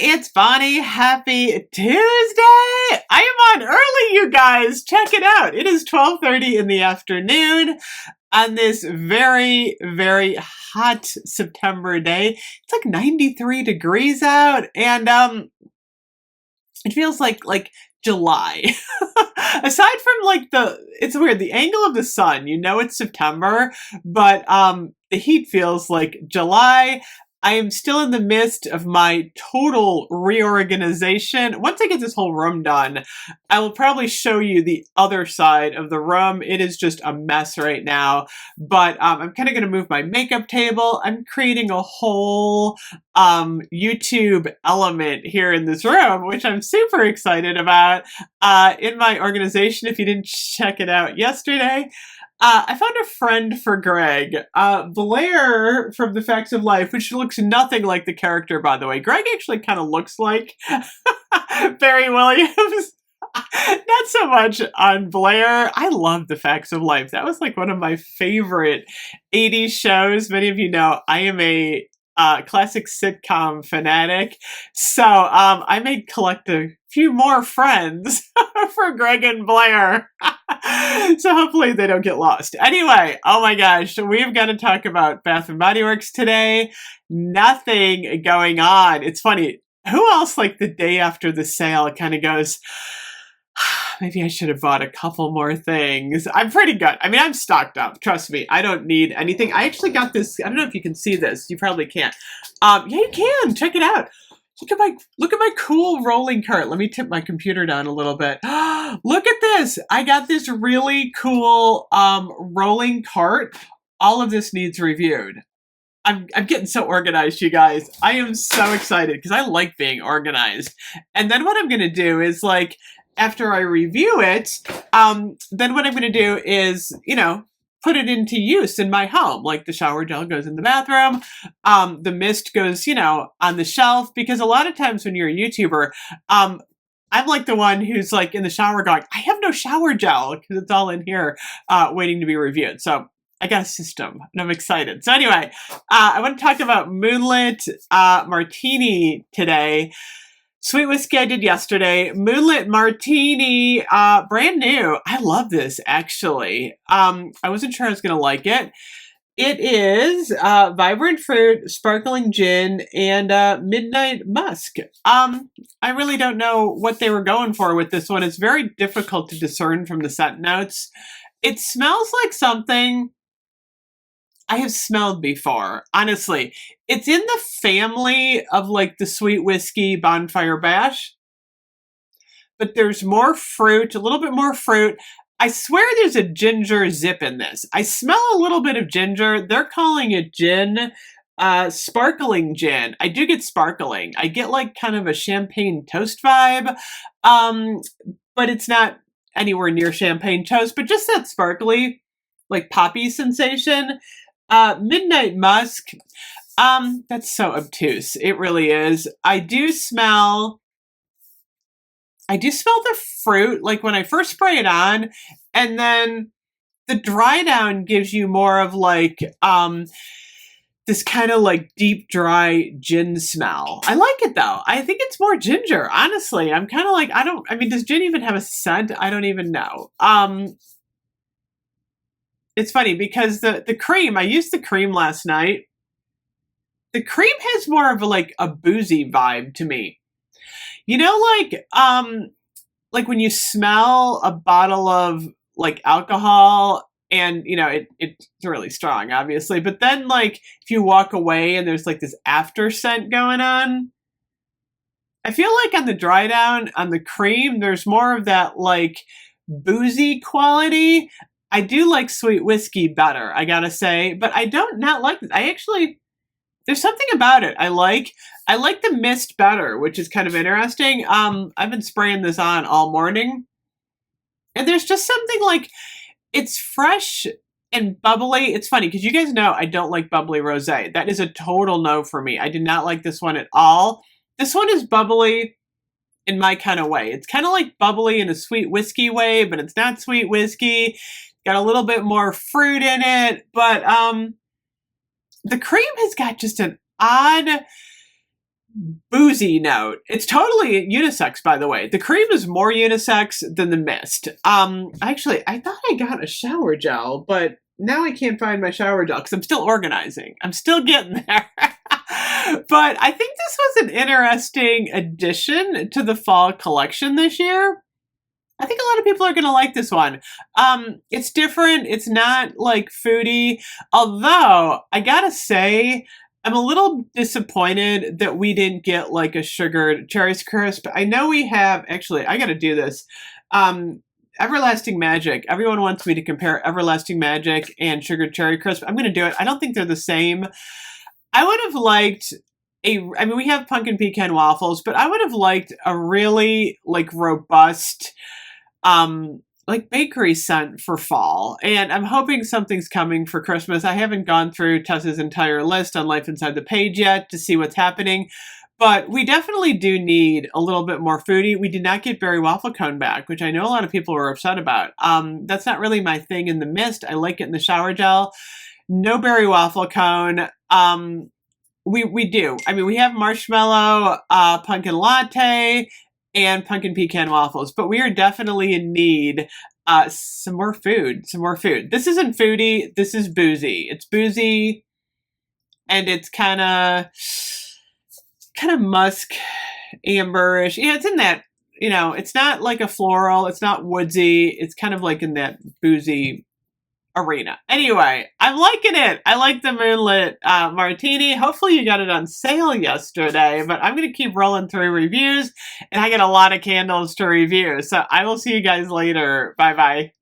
It's Bonnie. Happy Tuesday! I am on early, you guys. Check it out. It is 12:30 in the afternoon on this very, very hot September day. It's like 93 degrees out, and it feels like July. Aside from it's weird, the angle of the sun, it's September, but the heat feels like July. I am still in the midst of my total reorganization. Once I get this whole room done, I will probably show you the other side of the room. It is just a mess right now, but I'm kind of going to move my makeup table. I'm creating a whole YouTube element here in this room, which I'm super excited about in my organization. If you didn't check it out yesterday, I found a friend for Greg, Blair from The Facts of Life, which looks nothing like the character, by the way. Greg actually kind of looks like Barry Williams. Not so much on Blair. I love The Facts of Life. That was like one of my favorite 80s shows. Many of you know I am a classic sitcom fanatic. So I may collect a few more friends for Greg and Blair. So hopefully they don't get lost. Anyway, oh my gosh, we've got to talk about Bath and Body Works today. Nothing going on. It's funny. Who else, like the day after the sale, kind of goes, maybe I should have bought a couple more things. I'm pretty good. I mean, I'm stocked up. Trust me. I don't need anything. I actually got this. I don't know if you can see this. You probably can't. Yeah, you can. Check it out. Look at my cool rolling cart. Let me tip my computer down a little bit. Look at this. I got this really cool rolling cart. All of this needs reviewed. I'm getting so organized, you guys. I am so excited because I like being organized. And then what I'm going to do is, like, after I review it, then what I'm going to do is, put it into use in my home. Like the shower gel goes in the bathroom. The mist goes, on the shelf. Because a lot of times when you're a YouTuber, I'm like the one who's like in the shower going, I have no shower gel because it's all in here waiting to be reviewed. So I got a system and I'm excited. So anyway, I want to talk about Moonlit Martini today. Sweet whiskey I did yesterday. Moonlit Martini, brand new. I love this, actually. I wasn't sure I was going to like it. It is vibrant fruit, sparkling gin, and midnight musk. I really don't know what they were going for with this one. It's very difficult to discern from the scent notes. It smells like something I have smelled before, honestly. It's in the family of like the sweet whiskey bonfire bash, but there's more fruit, a little bit more fruit. I swear there's a ginger zip in this. I smell a little bit of ginger. They're calling it gin, sparkling gin. I do get sparkling. I get like kind of a champagne toast vibe, but it's not anywhere near champagne toast, but just that sparkly, like poppy sensation. Midnight musk. That's so obtuse. It really is. I do smell the fruit, like when I first spray it on, and then the dry down gives you more of like, this kind of like deep, dry gin smell. I like it though. I think it's more ginger, honestly. I'm kind of like, does gin even have a scent? I don't even know. It's funny because the cream, I used the cream last night. The cream has more of a boozy vibe to me. Like when you smell a bottle of like alcohol and, it's really strong, obviously. But then like if you walk away and there's like this after scent going on, I feel like on the dry down, on the cream, there's more of that like boozy quality. I do like sweet whiskey better, I gotta say, but I don't not like it. There's something about it I like. I like the mist better, which is kind of interesting. I've been spraying this on all morning, and there's just something like, it's fresh and bubbly. It's funny, because you guys know I don't like bubbly rosé. That is a total no for me. I did not like this one at all. This one is bubbly in my kind of way. It's kind of like bubbly in a sweet whiskey way, but it's not sweet whiskey. Got a little bit more fruit in it, but the cream has got just an odd boozy note. It's totally unisex, by the way. The cream is more unisex than the mist. Actually, I thought I got a shower gel, but now I can't find my shower gel because I'm still organizing. I'm still getting there. But I think this was an interesting addition to the fall collection this year. I think a lot of people are going to like this one. It's different. It's not like foodie. Although, I gotta say, I'm a little disappointed that we didn't get like a sugared cherries crisp. I know we have, actually, I gotta do this. Everlasting Magic. Everyone wants me to compare Everlasting Magic and sugared cherry crisp. I'm gonna do it. I don't think they're the same. I would have liked I mean, we have pumpkin pecan waffles, but I would have liked a really like robust, like bakery scent for fall. And I'm hoping something's coming for Christmas. I haven't gone through Tessa's entire list on Life Inside the Page yet to see what's happening. But we definitely do need a little bit more foodie. We did not get berry waffle cone back, which I know a lot of people were upset about. That's not really my thing in the mist. I like it in the shower gel. No berry waffle cone. We do. I mean, we have marshmallow, pumpkin latte, and pumpkin pecan waffles, but we are definitely in need some more food. This isn't foodie. This is boozy. It's boozy, and it's kind of musk, amberish. Yeah, it's in that. It's not like a floral. It's not woodsy. It's kind of like in that boozy arena. Anyway, I'm liking it. I like the Moonlit Martini. Hopefully you got it on sale yesterday, but I'm going to keep rolling through reviews, and I got a lot of candles to review. So I will see you guys later. Bye-bye.